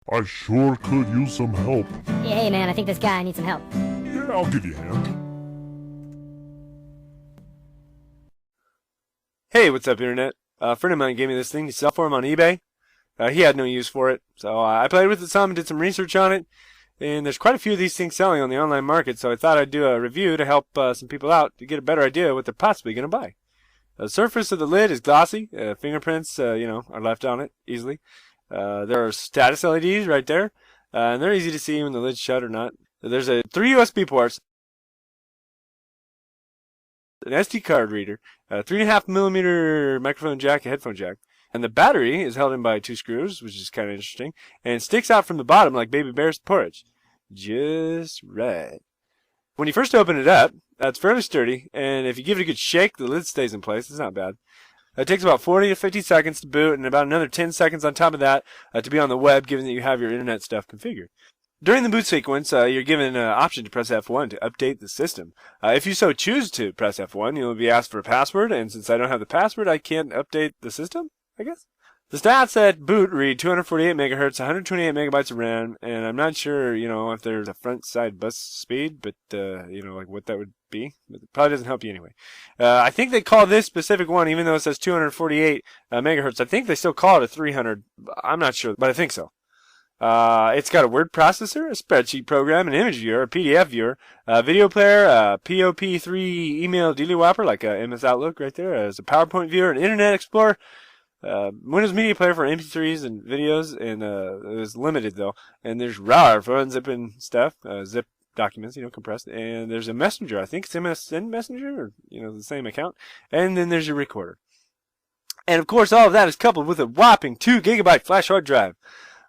I sure could use some help. Yeah, hey man, I think this guy needs some help. Yeah, I'll give you a hand. Hey, what's up, Internet? A friend of mine gave me this thing to sell for him on eBay. He had no use for it, so I played with it some and did some research on it. And there's quite a few of these things selling on the online market, so I thought I'd do a review to help some people out to get a better idea of what they're possibly going to buy. The surface of the lid is glossy. Fingerprints, are left on it easily. There are status LEDs right there, and they're easy to see when the lid's shut or not. There's 3 USB ports, an SD card reader, a 3.5mm microphone jack, a headphone jack, and the battery is held in by 2 screws, which is kind of interesting, and it sticks out from the bottom like baby bear's porridge. Just right. When you first open it up, it's fairly sturdy, and if you give it a good shake, the lid stays in place. It's not bad. It takes about 40 to 50 seconds to boot, and about another 10 seconds on top of that to be on the web, given that you have your internet stuff configured. During the boot sequence, you're given an option to press F1 to update the system. If you so choose to press F1, you'll be asked for a password, and since I don't have the password, I can't update the system, I guess. The stats at boot read 248 megahertz, 128 megabytes of RAM, and I'm not sure, if there's a front side bus speed, but, like what that would be. But it probably doesn't help you anyway. I think they call this specific one, even though it says 248 megahertz, I think they still call it a 300. I'm not sure, but I think so. It's got a word processor, a spreadsheet program, an image viewer, a PDF viewer, a video player, a POP3 email dealywhopper, like a MS Outlook right there. There's a PowerPoint viewer, an Internet Explorer, Windows Media Player for MP3s and videos, and it was limited though. And there's RAR for unzipping stuff, zip documents, compressed. And there's a messenger, I think it's MSN Messenger, or the same account. And then there's your recorder. And of course, all of that is coupled with a whopping 2 gigabyte flash hard drive.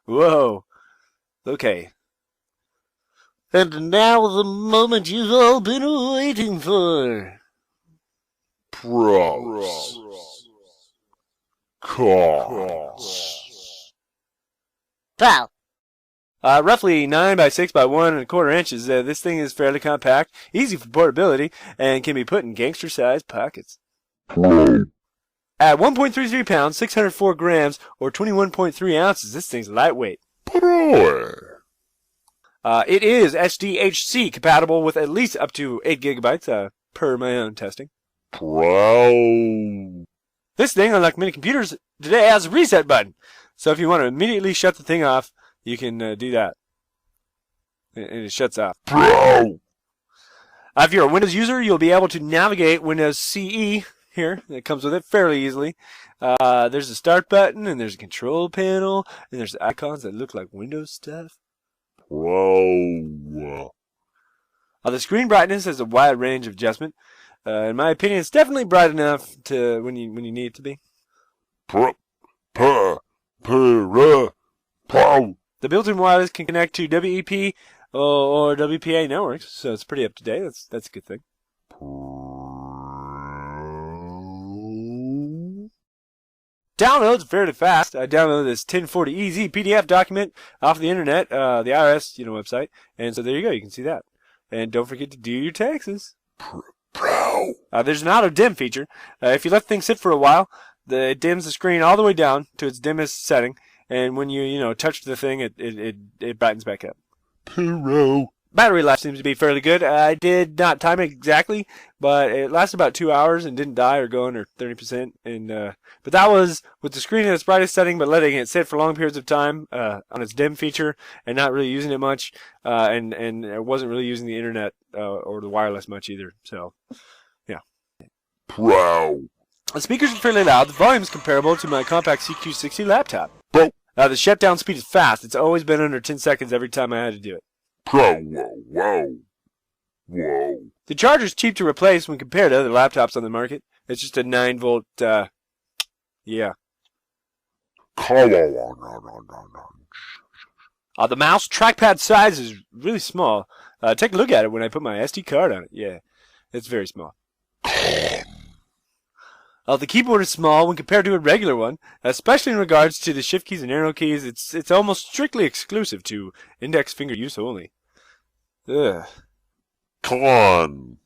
Whoa. Okay. And now the moment you've all been waiting for. Pros. Cons. Pro. Roughly 9 by 6 by 1.25 inches. This thing is fairly compact, easy for portability, and can be put in gangster-sized pockets. Pro. At 1.33 pounds, 604 grams, or 21.3 ounces, this thing's lightweight. Pro. It is SDHC compatible with at least up to 8 gigabytes, per my own testing. Pro. This thing, unlike many computers today, has a reset button. So if you want to immediately shut the thing off, you can do that. And it shuts off. Pro. If you're a Windows user, you'll be able to navigate Windows CE here. It comes with it fairly easily. There's a start button, and there's a control panel, and there's icons that look like Windows stuff. Pro. The screen brightness has a wide range of adjustment. In my opinion, it's definitely bright enough to when you need it to be. Pro. Pro. The built-in wireless can connect to WEP or WPA networks, so it's pretty up to date. That's a good thing. Download's fairly fast. I downloaded this 1040EZ PDF document off the internet, the IRS, website, and so there you go. You can see that. And don't forget to do your taxes. Pro. There's an auto dim feature. If you let the thing sit for a while, it dims the screen all the way down to its dimmest setting, and when you touch the thing, it brightens back up. Pro. Battery life seems to be fairly good. I did not time it exactly, but it lasted about 2 hours and didn't die or go under 30%. But that was with the screen at its brightest setting, but letting it sit for long periods of time on its dim feature and not really using it much, and it wasn't really using the internet or the wireless much either. So, yeah. Pro. The speakers are fairly loud. The volume is comparable to my compact CQ60 laptop. Pro. The shutdown speed is fast. It's always been under 10 seconds every time I had to do it. Pro. Whoa. The charger's cheap to replace when compared to other laptops on the market. It's just a 9-volt, yeah. The mouse trackpad size is really small. Take a look at it when I put my SD card on it. Yeah, it's very small. The keyboard is small when compared to a regular one, especially in regards to the shift keys and arrow keys. It's almost strictly exclusive to index finger use only. Ugh. Con.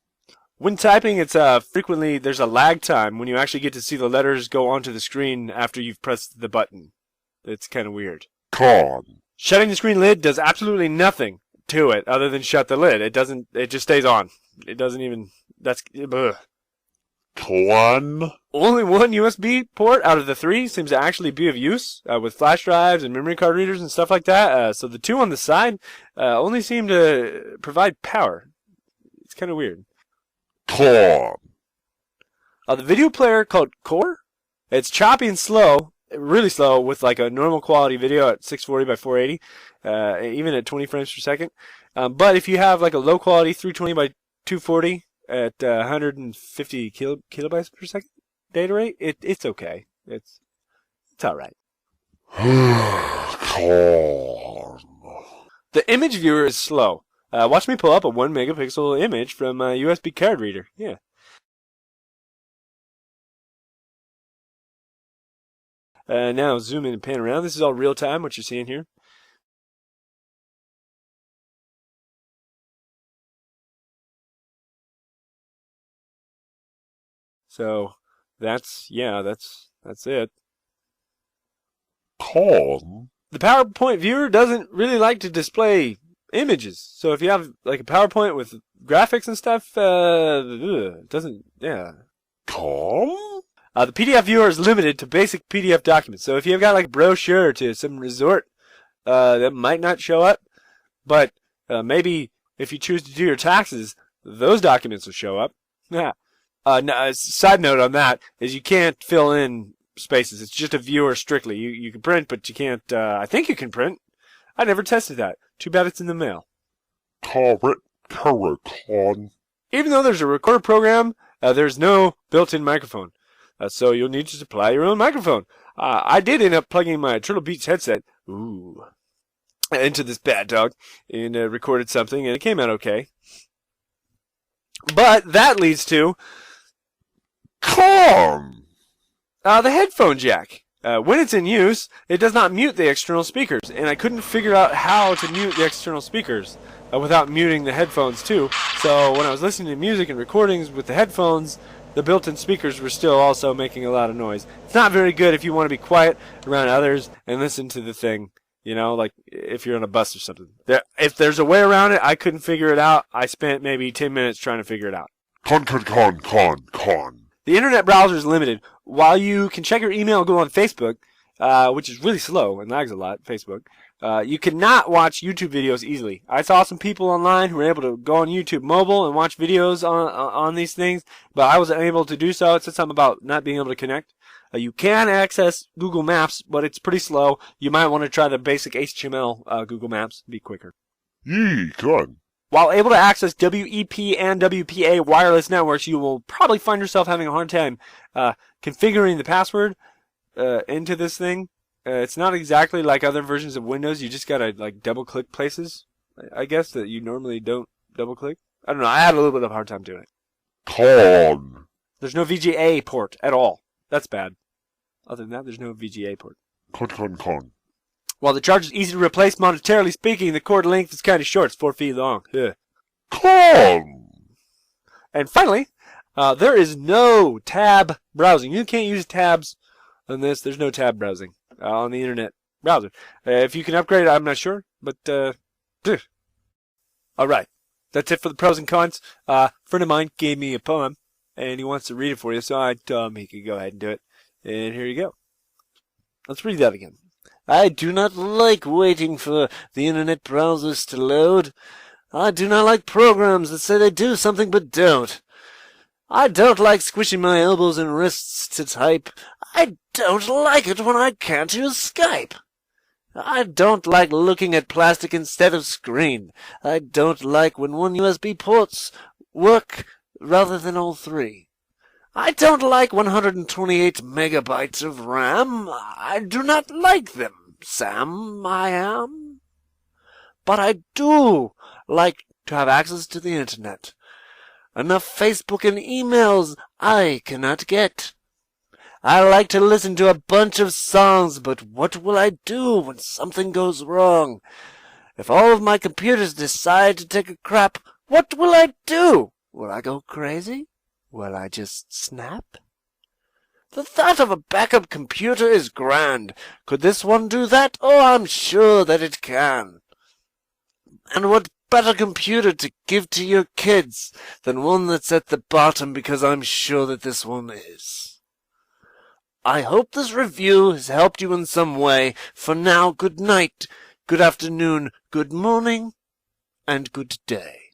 When typing, it's frequently there's a lag time when you actually get to see the letters go onto the screen after you've pressed the button. It's kind of weird. Con. Shutting the screen lid does absolutely nothing to it other than shut the lid. It just stays on. It doesn't even, ugh. Con. Only one USB port out of the 3 seems to actually be of use with flash drives and memory card readers and stuff like that. So the 2 on the side only seem to provide power. It's kind of weird. Con. The video player called Core, it's choppy and slow, really slow with like a normal quality video at 640 by 480, even at 20 frames per second. But if you have like a low quality 320 by 240 at 150 kilobytes per second data rate, it's okay. It's all right. Con. The image viewer is slow. Watch me pull up a 1 megapixel image from a USB card reader. Yeah. Now zoom in and pan around. This is all real time, what you're seeing here. So that's it. Con. The PowerPoint viewer doesn't really like to display images. So if you have like a PowerPoint with graphics and stuff, it doesn't, yeah. Con. The PDF viewer is limited to basic PDF documents. So if you've got like a brochure to some resort, that might not show up. But maybe if you choose to do your taxes, those documents will show up. Yeah. No, side note on that is you can't fill in spaces. It's just a viewer strictly. You can print, but you can't. I think you can print. I never tested that. Too bad it's in the mail. Con. Even though there's a recorder program, there's no built-in microphone. So you'll need to supply your own microphone. I did end up plugging my Turtle Beach headset into this bad dog and recorded something, and it came out okay. But that leads to Con. the headphone jack. When it's in use, it does not mute the external speakers, and I couldn't figure out how to mute the external speakers without muting the headphones too. So when I was listening to music and recordings with the headphones, the built-in speakers were still also making a lot of noise. It's not very good if you want to be quiet around others and listen to the thing, you know, like if you're on a bus or something. If there's a way around it, I couldn't figure it out. I spent maybe 10 minutes trying to figure it out. Con. The internet browser is limited. While you can check your email and go on Facebook, which is really slow and lags a lot, Facebook, you cannot watch YouTube videos easily. I saw some people online who were able to go on YouTube mobile and watch videos on these things, but I wasn't able to do so. It said something about not being able to connect. You can access Google Maps, but it's pretty slow. You might want to try the basic HTML Google Maps. Be quicker. Yee, con. While able to access WEP and WPA wireless networks, you will probably find yourself having a hard time configuring the password into this thing. It's not exactly like other versions of Windows. You just gotta like double-click places, I guess, that you normally don't double-click. I don't know. I had a little bit of a hard time doing it. Con. There's no VGA port at all. That's bad. Other than that, there's no VGA port. Con. While the charge is easy to replace, monetarily speaking, the cord length is kind of short. It's 4 feet long. Ugh. Con. And finally, there is no tab browsing. You can't use tabs on this. There's no tab browsing on the internet browser. If you can upgrade it, I'm not sure. But, all right. That's it for the pros and cons. A friend of mine gave me a poem, and he wants to read it for you, so I told him he could go ahead and do it. And here you go. Let's read that again. I do not like waiting for the internet browsers to load. I do not like programs that say they do something but don't. I don't like squishing my elbows and wrists to type. I don't like it when I can't use Skype. I don't like looking at plastic instead of screen. I don't like when one USB ports work rather than all 3. I don't like 128 megabytes of RAM. I do not like them, Sam, I am. But I do like to have access to the internet. Enough Facebook and emails I cannot get. I like to listen to a bunch of songs, but what will I do when something goes wrong? If all of my computers decide to take a crap, what will I do? Will I go crazy? Will I just snap? The thought of a backup computer is grand. Could this one do that? Oh, I'm sure that it can. And what better computer to give to your kids than one that's at the bottom, because I'm sure that this one is. I hope this review has helped you in some way. For now, good night, good afternoon, good morning, and good day.